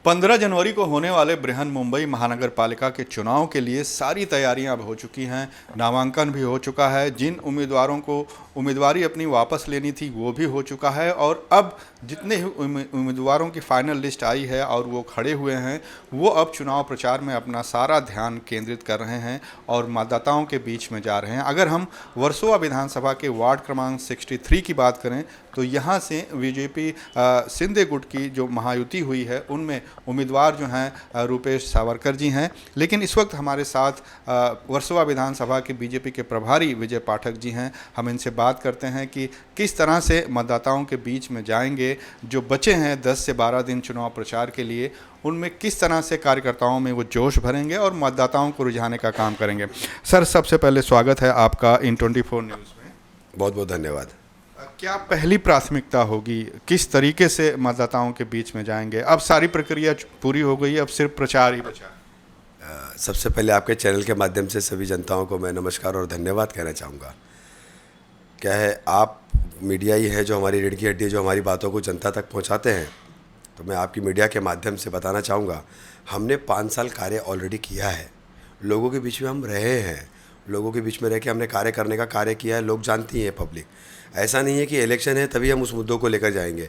15 जनवरी को होने वाले बृहन मुंबई महानगर पालिका के चुनाव के लिए सारी तैयारियां अब हो चुकी हैं। नामांकन भी हो चुका है। जिन उम्मीदवारों को उम्मीदवारी अपनी वापस लेनी थी वो भी हो चुका है और अब जितने ही उम्मीदवारों की फाइनल लिस्ट आई है और वो खड़े हुए हैं, वो अब चुनाव प्रचार में अपना सारा ध्यान केंद्रित कर रहे हैं और मतदाताओं के बीच में जा रहे हैं। अगर हम वर्सोवा विधानसभा के वार्ड क्रमांक 63 की बात करें तो यहाँ से बीजेपी सिंधे गुट की जो महायुति हुई है उनमें उम्मीदवार जो हैं रुपेश सावरकर जी हैं। लेकिन इस वक्त हमारे साथ वर्सोवा विधानसभा के बीजेपी के प्रभारी विजय पाठक जी हैं। हम इनसे बात करते हैं कि किस तरह से मतदाताओं के बीच में जाएंगे। जो बचे हैं 10 से 12 दिन चुनाव प्रचार के लिए, उनमें किस तरह से कार्यकर्ताओं में वो जोश भरेंगे और मतदाताओं को रुझाने का काम करेंगे। सर, सबसे पहले स्वागत है आपका इन 24 न्यूज़ में। बहुत बहुत धन्यवाद। क्या पहली प्राथमिकता होगी, किस तरीके से मतदाताओं के बीच में जाएंगे? अब सारी प्रक्रिया पूरी हो गई, अब सिर्फ प्रचार ही बचा है। सबसे पहले आपके चैनल के माध्यम से सभी जनताओं को मैं नमस्कार और धन्यवाद कहना चाहूँगा। क्या है, आप मीडिया ही है जो हमारी रीढ़ की हड्डी है, जो हमारी बातों को जनता तक पहुँचाते हैं। तो मैं आपकी मीडिया के माध्यम से बताना चाहूँगा, हमने 5 साल कार्य ऑलरेडी किया है। लोगों के बीच में हम रहे हैं, लोगों के बीच में रह के हमने कार्य करने का कार्य किया है। लोग जानती हैं, पब्लिक। ऐसा नहीं है कि इलेक्शन है तभी हम उस मुद्दों को लेकर जाएंगे।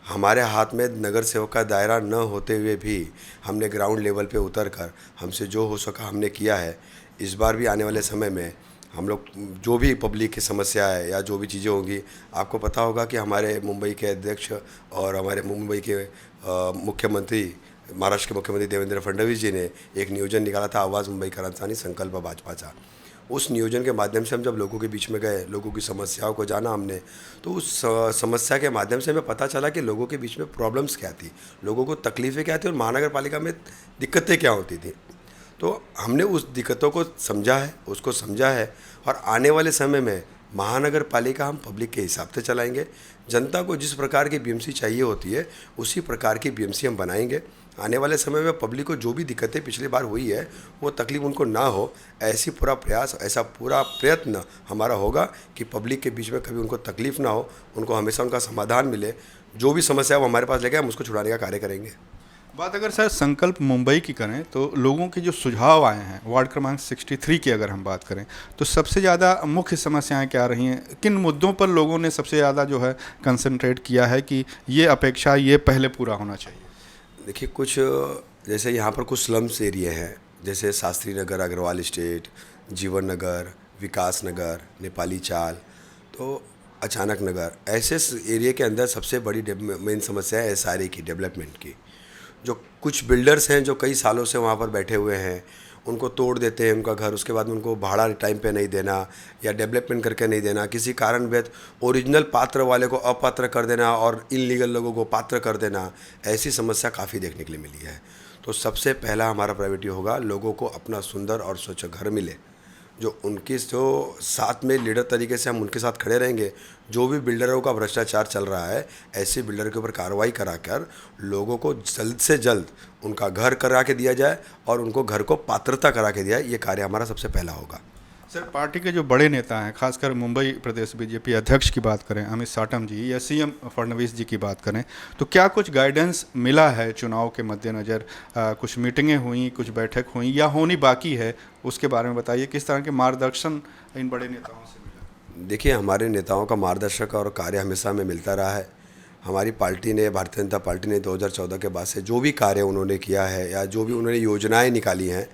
हमारे हाथ में नगर सेवक का दायरा न होते हुए भी हमने ग्राउंड लेवल पे उतर कर हमसे जो हो सका हमने किया है। इस बार भी आने वाले समय में हम लोग जो भी पब्लिक की समस्या है या जो भी चीज़ें होंगी, आपको पता होगा कि हमारे मुंबई के अध्यक्ष और हमारे मुंबई के मुख्यमंत्री, महाराष्ट्र के मुख्यमंत्री देवेंद्र फडणवीस जी ने एक नियोजन निकाला था, आवाज़ मुंबई करांचानी संकल्प भाजपाचा। उस नियोजन के माध्यम से हम जब लोगों के बीच में गए, लोगों की समस्याओं को जाना हमने, तो उस समस्या के माध्यम से हमें पता चला कि लोगों के बीच में प्रॉब्लम्स क्या थी, लोगों को तकलीफ़ें क्या थी और महानगर पालिका में दिक्कतें क्या होती थी। तो हमने उस दिक्कतों को समझा है, उसको समझा है और आने वाले समय में महानगर पालिका हम पब्लिक के हिसाब से चलाएंगे। जनता को जिस प्रकार की बीएमसी चाहिए होती है उसी प्रकार की बीएमसी हम बनाएंगे। आने वाले समय में पब्लिक को जो भी दिक्कतें पिछली बार हुई है वो तकलीफ उनको ना हो, ऐसी पूरा प्रयास, ऐसा पूरा प्रयत्न हमारा होगा कि पब्लिक के बीच में कभी उनको तकलीफ़ ना हो, उनको हमेशा उनका समाधान मिले। जो भी समस्या वो हमारे पास लेके हम उसको छुड़ाने का कार्य करेंगे। बात अगर सर संकल्प मुंबई की करें तो लोगों के जो सुझाव आए हैं वार्ड क्रमांक 63 की अगर हम बात करें तो सबसे ज़्यादा मुख्य समस्याएं क्या रही हैं? किन मुद्दों पर लोगों ने सबसे ज़्यादा जो है कंसंट्रेट किया है कि ये अपेक्षा ये पहले पूरा होना चाहिए? देखिए, कुछ जैसे यहाँ पर कुछ स्लम्स एरिया हैं, जैसे शास्त्री नगर, अग्रवाल स्टेट, जीवन नगर, विकास नगर, नेपाली चाल, तो अचानक नगर, ऐसे एरिया के अंदर सबसे बड़ी मेन समस्या है एसआरए की, डेवलपमेंट की। जो कुछ बिल्डर्स हैं जो कई सालों से वहाँ पर बैठे हुए हैं, उनको तोड़ देते हैं उनका घर, उसके बाद में उनको भाड़ा टाइम पे नहीं देना या डेवलपमेंट करके नहीं देना, किसी कारणवश ओरिजिनल पात्र वाले को अपात्र कर देना और इनलीगल लोगों को पात्र कर देना, ऐसी समस्या काफ़ी देखने के लिए मिली है। तो सबसे पहला हमारा प्रायोरिटी होगा लोगों को अपना सुंदर और स्वच्छ घर मिले। जो उनकी जो साथ में लीडर तरीके से हम उनके साथ खड़े रहेंगे। जो भी बिल्डरों का भ्रष्टाचार चल रहा है, ऐसे बिल्डर के ऊपर कार्रवाई कराकर लोगों को जल्द से जल्द उनका घर करा के दिया जाए और उनको घर को पात्रता करा के दिया जाए। ये कार्य हमारा सबसे पहला होगा। सर, पार्टी के जो बड़े नेता हैं, खासकर मुंबई प्रदेश बीजेपी अध्यक्ष की बात करें अमित साटम जी या सीएम फडणवीस जी की बात करें, तो क्या कुछ गाइडेंस मिला है चुनाव के मद्देनज़र? कुछ मीटिंगें हुई, कुछ बैठक हुई या होनी बाकी है, उसके बारे में बताइए। किस तरह के मार्गदर्शन इन बड़े नेताओं से मिला? देखिए, हमारे नेताओं का मार्गदर्शक और कार्य हमेशा हमें मिलता रहा है। हमारी पार्टी ने, भारतीय जनता पार्टी ने 2014 के बाद से जो भी कार्य उन्होंने किया है या जो भी उन्होंने योजनाएँ निकाली हैं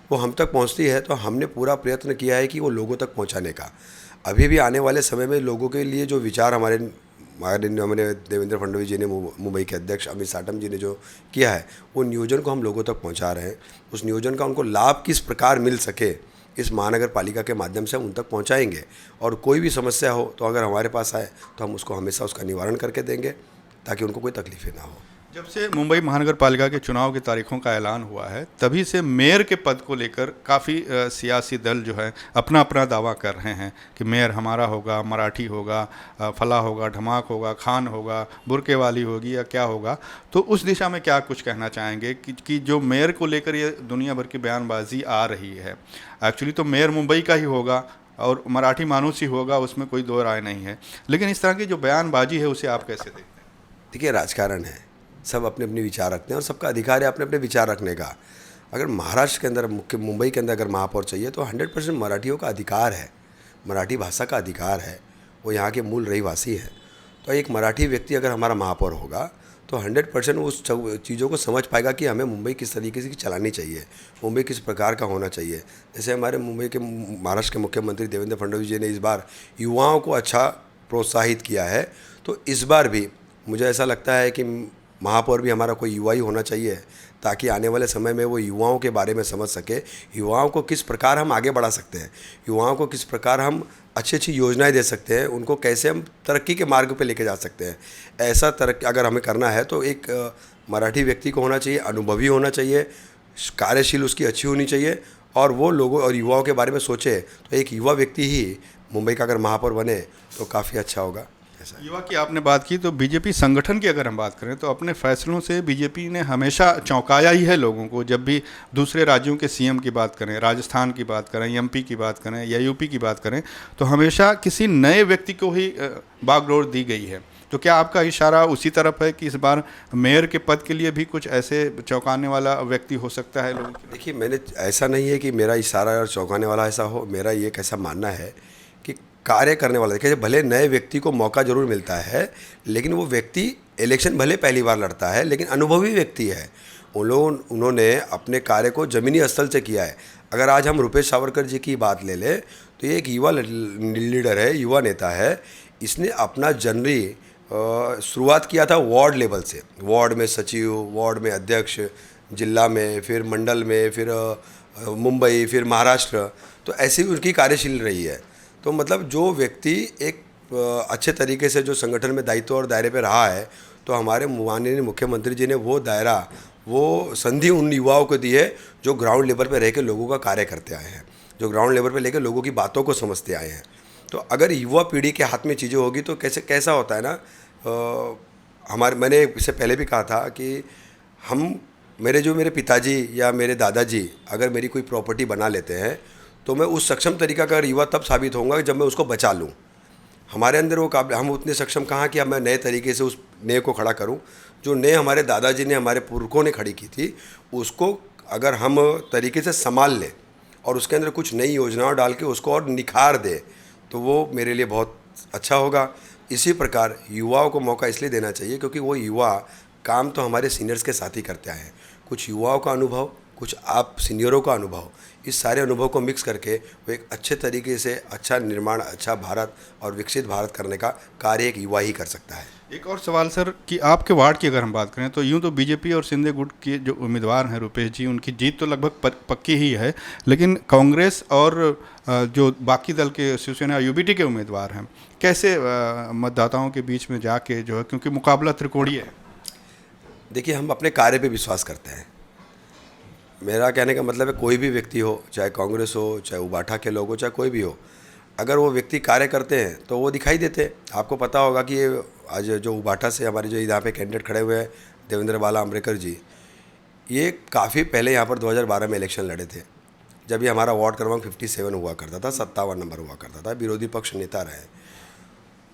वो हम तक पहुंचती है, तो हमने पूरा प्रयत्न किया है कि वो लोगों तक पहुंचाने का। अभी भी आने वाले समय में लोगों के लिए जो विचार हमारे देवेंद्र फडणवीस जी ने, मुंबई के अध्यक्ष अमित साटम जी ने जो किया है, वो नियोजन को हम लोगों तक पहुंचा रहे हैं। उस नियोजन का उनको लाभ किस प्रकार मिल सके, इस महानगर पालिका के माध्यम से हम उन तक पहुँचाएँगे। और कोई भी समस्या हो तो अगर हमारे पास आए तो हम उसको हमेशा उसका निवारण करके देंगे ताकि उनको कोई तकलीफें ना हो। जब से मुंबई महानगर पालिका के चुनाव की तारीखों का ऐलान हुआ है तभी से मेयर के पद को लेकर काफ़ी सियासी दल जो है अपना अपना दावा कर रहे हैं कि मेयर हमारा होगा, मराठी होगा, फला होगा, धमाक होगा, खान होगा, बुरके वाली होगी या क्या होगा। तो उस दिशा में क्या कुछ कहना चाहेंगे कि जो मेयर को लेकर ये दुनिया भर की बयानबाजी आ रही है? एक्चुअली तो मेयर मुंबई का ही होगा और मराठी मानूस ही होगा, उसमें कोई दो राय नहीं है, लेकिन इस तरह की जो बयानबाजी है उसे आप कैसे देखते हैं? देखिए, राजकारण है, सब अपने अपने विचार रखते हैं और सबका अधिकार है अपने अपने विचार रखने का। अगर महाराष्ट्र के अंदर, मुख्य मुंबई के अंदर अगर महापौर चाहिए तो 100% मराठियों का अधिकार है, मराठी भाषा का अधिकार है, वो यहाँ के मूल रहीवासी हैं। तो एक मराठी व्यक्ति अगर हमारा महापौर होगा तो 100% उस चीज़ों को समझ पाएगा कि हमें मुंबई किस तरीके से चलानी चाहिए, मुंबई किस प्रकार का होना चाहिए। जैसे हमारे महाराष्ट्र के मुख्यमंत्री देवेंद्र फडणवीस जी ने इस बार युवाओं को अच्छा प्रोत्साहित किया है, तो इस बार भी मुझे ऐसा लगता है कि महापौर भी हमारा कोई युवा ही होना चाहिए, ताकि आने वाले समय में वो युवाओं के बारे में समझ सके, युवाओं को किस प्रकार हम आगे बढ़ा सकते हैं, युवाओं को किस प्रकार हम अच्छी अच्छी योजनाएं दे सकते हैं, उनको कैसे हम तरक्की के मार्ग पे लेके जा सकते हैं। ऐसा तरक्की अगर हमें करना है तो एक मराठी व्यक्ति को होना चाहिए, अनुभवी होना चाहिए, कार्यशील उसकी अच्छी होनी चाहिए, और वो लोगों और युवाओं के बारे में सोचे। तो एक युवा व्यक्ति ही मुंबई का अगर महापौर बने तो काफ़ी अच्छा होगा। युवा की आपने बात की, तो बीजेपी संगठन की अगर हम बात करें तो अपने फैसलों से बीजेपी ने हमेशा चौंकाया ही है लोगों को। जब भी दूसरे राज्यों के सीएम की बात करें, राजस्थान की बात करें, एमपी की बात करें या यूपी की बात करें, तो हमेशा किसी नए व्यक्ति को ही बागडोर दी गई है। तो क्या आपका इशारा उसी तरफ है कि इस बार मेयर के पद के लिए भी कुछ ऐसे चौंकाने वाला व्यक्ति हो सकता है लोगों की? देखिए, मैंने ऐसा नहीं है कि मेरा इशारा और चौंकाने वाला ऐसा हो। मेरा ये कैसा मानना है कि कार्य करने वाला, देखिए भले नए व्यक्ति को मौका ज़रूर मिलता है, लेकिन वो व्यक्ति इलेक्शन भले पहली बार लड़ता है, लेकिन अनुभवी व्यक्ति है। उन्होंने अपने कार्य को ज़मीनी स्थल से किया है। अगर आज हम रुपेश सावरकर जी की बात ले लें तो ये एक युवा लीडर है, युवा नेता है। इसने अपना जर्नी शुरुआत किया था वार्ड लेवल से, वार्ड में सचिव, वार्ड में अध्यक्ष, जिला में, फिर मंडल में, फिर मुंबई, फिर महाराष्ट्र। तो ऐसी उनकी कार्यशील रही है। तो मतलब जो व्यक्ति एक अच्छे तरीके से जो संगठन में दायित्व और दायरे पे रहा है, तो हमारे माननीय मुख्यमंत्री जी ने वो दायरा, वो संधि उन युवाओं को दी है जो ग्राउंड लेवल पे रह के लोगों का कार्य करते आए हैं, जो ग्राउंड लेवल पे लेकर लोगों की बातों को समझते आए हैं। तो अगर युवा पीढ़ी के हाथ में चीज़ें होगी तो कैसा होता है ना, मैंने इससे पहले भी कहा था कि मेरे पिताजी या मेरे दादाजी अगर मेरी कोई प्रॉपर्टी बना लेते हैं तो मैं उस सक्षम तरीका का युवा तब साबित होऊंगा जब मैं उसको बचा लूँ। हमारे अंदर वो काबिल, हम उतने सक्षम कहाँ कि मैं नए तरीके से उस नए को खड़ा करूँ। जो नए हमारे दादाजी ने, हमारे पुरखों ने खड़ी की थी, उसको अगर हम तरीके से संभाल लें और उसके अंदर कुछ नई योजनाओं डाल के उसको और निखार दें तो वो मेरे लिए बहुत अच्छा होगा। इसी प्रकार युवाओं को मौका इसलिए देना चाहिए क्योंकि वो युवा काम तो हमारे सीनियर्स के साथ ही करते आए हैं। कुछ युवाओं का अनुभव, कुछ आप सीनियरों का अनुभव, इस सारे अनुभव को मिक्स करके वो एक अच्छे तरीके से अच्छा निर्माण, अच्छा भारत और विकसित भारत करने का कार्य एक युवा ही कर सकता है। एक और सवाल सर, कि आपके वार्ड की अगर हम बात करें तो यूँ तो बीजेपी और शिंदे गुट के जो उम्मीदवार हैं रुपेश जी, उनकी जीत तो लगभग पक्की ही है, लेकिन कांग्रेस और जो बाकी दल के शिवसेना यूबीटी के उम्मीदवार हैं, कैसे मतदाताओं के बीच में जाके जो है, क्योंकि मुकाबला त्रिकोणीय है। देखिए, हम अपने कार्य पे विश्वास करते हैं। मेरा कहने का मतलब है कोई भी व्यक्ति हो, चाहे कांग्रेस हो, चाहे उबाठा के लोग हो, चाहे कोई भी हो, अगर वो व्यक्ति कार्य करते हैं तो वो दिखाई देते हैं। आपको पता होगा कि ये आज जो उबाठा से हमारे जो यहाँ पे कैंडिडेट खड़े हुए हैं देवेंद्र बाला अम्बेडकर जी, ये काफ़ी पहले यहाँ पर 2012 में इलेक्शन लड़े थे, जब ये हमारा वार्ड क्रमांक 57 हुआ करता था, 57 नंबर हुआ करता था, विरोधी पक्ष नेता रहे।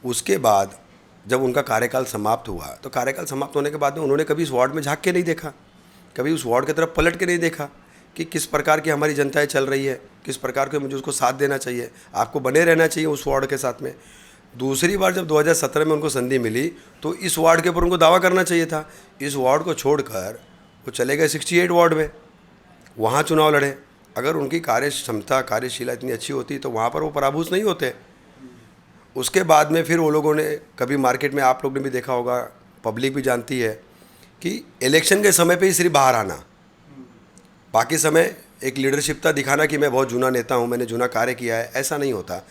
उसके बाद जब उनका कार्यकाल समाप्त हुआ तो कार्यकाल समाप्त होने के बाद में उन्होंने कभी इस वार्ड में झाँक के नहीं देखा, कभी उस वार्ड की तरफ पलट के नहीं देखा कि किस प्रकार की हमारी जनताएं चल रही है, किस प्रकार के मुझे उसको साथ देना चाहिए, आपको बने रहना चाहिए उस वार्ड के साथ में। दूसरी बार जब 2017 में उनको संधि मिली तो इस वार्ड के ऊपर उनको दावा करना चाहिए था। इस वार्ड को छोड़कर वो चले गए 68 वार्ड में, वहाँ चुनाव लड़े। अगर उनकी कार्य क्षमता, कार्यशीलता इतनी अच्छी होती तो वहाँ पर वो पराभूत नहीं होते। उसके बाद में फिर वो लोगों ने कभी मार्केट में, आप लोग ने भी देखा होगा, पब्लिक भी जानती है कि इलेक्शन के समय पे ही सिर्फ बाहर आना, बाकी समय एक लीडरशिपता दिखाना कि मैं बहुत जूना नेता हूँ, मैंने जूना कार्य किया है, ऐसा नहीं होता।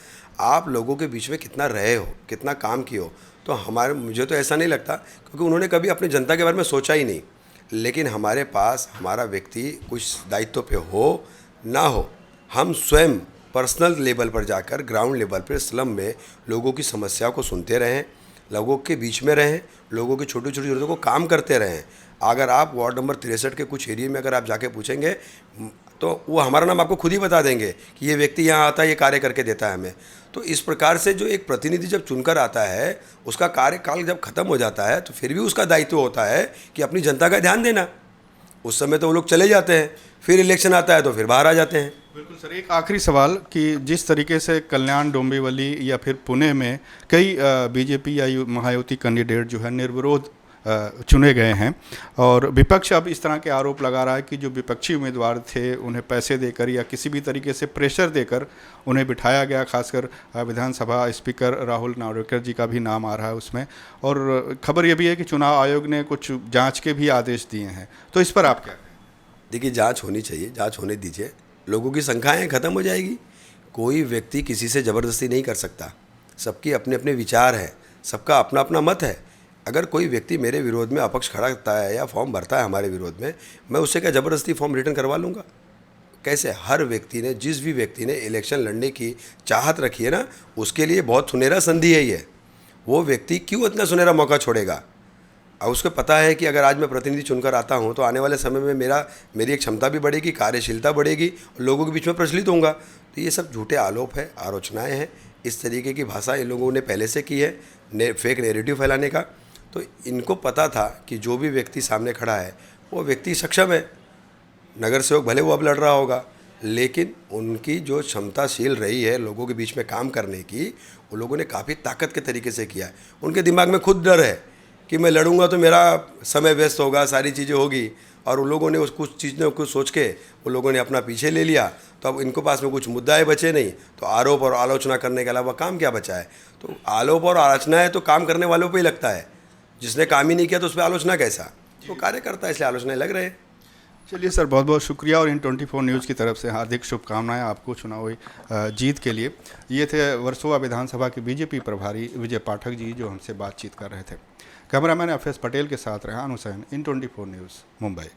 आप लोगों के बीच में कितना रहे हो, कितना काम किए हो, तो मुझे तो ऐसा नहीं लगता, क्योंकि उन्होंने कभी अपनी जनता के बारे में सोचा ही नहीं। लेकिन हमारे पास हमारा व्यक्ति कुछ दायित्व पे हो ना हो, हम स्वयं पर्सनल लेवल पर जाकर ग्राउंड लेवल पर स्लम में लोगों की समस्याओं को सुनते रहें, लोगों के बीच में रहें, लोगों की छोटी छोटी ज़रूरतों को काम करते रहें। अगर आप वार्ड नंबर 63 के कुछ एरिया में अगर आप जाके पूछेंगे, तो वो हमारा नाम आपको खुद ही बता देंगे कि ये व्यक्ति यहाँ आता है, ये कार्य करके देता है हमें। तो इस प्रकार से जो एक प्रतिनिधि जब चुनकर आता है, उसका कार्यकाल जब खत्म हो जाता है, तो फिर भी उसका दायित्व होता है कि अपनी जनता का ध्यान देना। उस समय तो वो लोग चले जाते हैं, फिर इलेक्शन आता है तो फिर बाहर आ जाते हैं। बिल्कुल सर, एक आखिरी सवाल कि जिस तरीके से कल्याण डोंबिवली या फिर पुणे में कई बीजेपी या महायुति कैंडिडेट जो है निर्विरोध चुने गए हैं, और विपक्ष अब इस तरह के आरोप लगा रहा है कि जो विपक्षी उम्मीदवार थे उन्हें पैसे देकर या किसी भी तरीके से प्रेशर देकर उन्हें बिठाया गया, खासकर विधानसभा स्पीकर राहुल नार्वेकर जी का भी नाम आ रहा है उसमें। और खबर ये भी है कि चुनाव आयोग ने कुछ जांच के भी आदेश दिए हैं, तो इस पर आप क्या? देखिए, जांच होनी चाहिए, जांच होने दीजिए, लोगों की संख्याएँ खत्म हो जाएगी। कोई व्यक्ति किसी से ज़बरदस्ती नहीं कर सकता, सबकी अपने अपने विचार हैं, सबका अपना अपना मत है। अगर कोई व्यक्ति मेरे विरोध में अपक्ष खड़ा करता है या फॉर्म भरता है हमारे विरोध में, मैं उससे क्या ज़बरदस्ती फॉर्म रिटर्न करवा लूँगा? कैसे? हर व्यक्ति ने, जिस भी व्यक्ति ने इलेक्शन लड़ने की चाहत रखी है ना, उसके लिए बहुत सुनहरा संधि है ये। वो व्यक्ति क्यों इतना सुनहरा मौका छोड़ेगा? और उसको पता है कि अगर आज मैं प्रतिनिधि चुनकर आता हूँ तो आने वाले समय में मेरी एक क्षमता भी बढ़ेगी, कार्यशीलता बढ़ेगी, लोगों के बीच में प्रचलित होऊंगा। तो ये सब झूठे आरोप है, आलोचनाएं हैं। इस तरीके की भाषा इन लोगों ने पहले से की है, फेक नैरेटिव फैलाने का। तो इनको पता था कि जो भी व्यक्ति सामने खड़ा है वो व्यक्ति सक्षम है। नगर सेवक भले वो अब लड़ रहा होगा, लेकिन उनकी जो क्षमताशील रही है लोगों के बीच में काम करने की, वो लोगों ने काफ़ी ताकत के तरीके से किया है। उनके दिमाग में खुद डर है कि मैं लड़ूंगा तो मेरा समय व्यस्त होगा, सारी चीज़ें होगी, और उन लोगों ने उस कुछ चीज़ों को सोच के वो लोगों ने अपना पीछे ले लिया। तो अब इनको पास में कुछ मुद्दाएं बचे नहीं, तो आरोप और आलोचना करने के अलावा काम क्या बचा है? तो आरोप और आलोचनाएं तो काम करने वालों पे ही लगता है, जिसने काम ही नहीं किया तो उस पर आलोचना कैसा? वो कार्य करता है, इसलिए आलोचनाएं लग रहे हैं। चलिए सर, बहुत बहुत शुक्रिया, और इन 24 न्यूज़ की तरफ से हार्दिक शुभकामनाएं आपको चुनावी जीत के लिए। ये थे वर्सोवा विधानसभा के बीजेपी प्रभारी विजय पाठक जी, जो हमसे बातचीत कर रहे थे। कैमरामैन एफ एस पटेल के साथ रहा अनुसैन, इन 24 न्यूज़, मुंबई।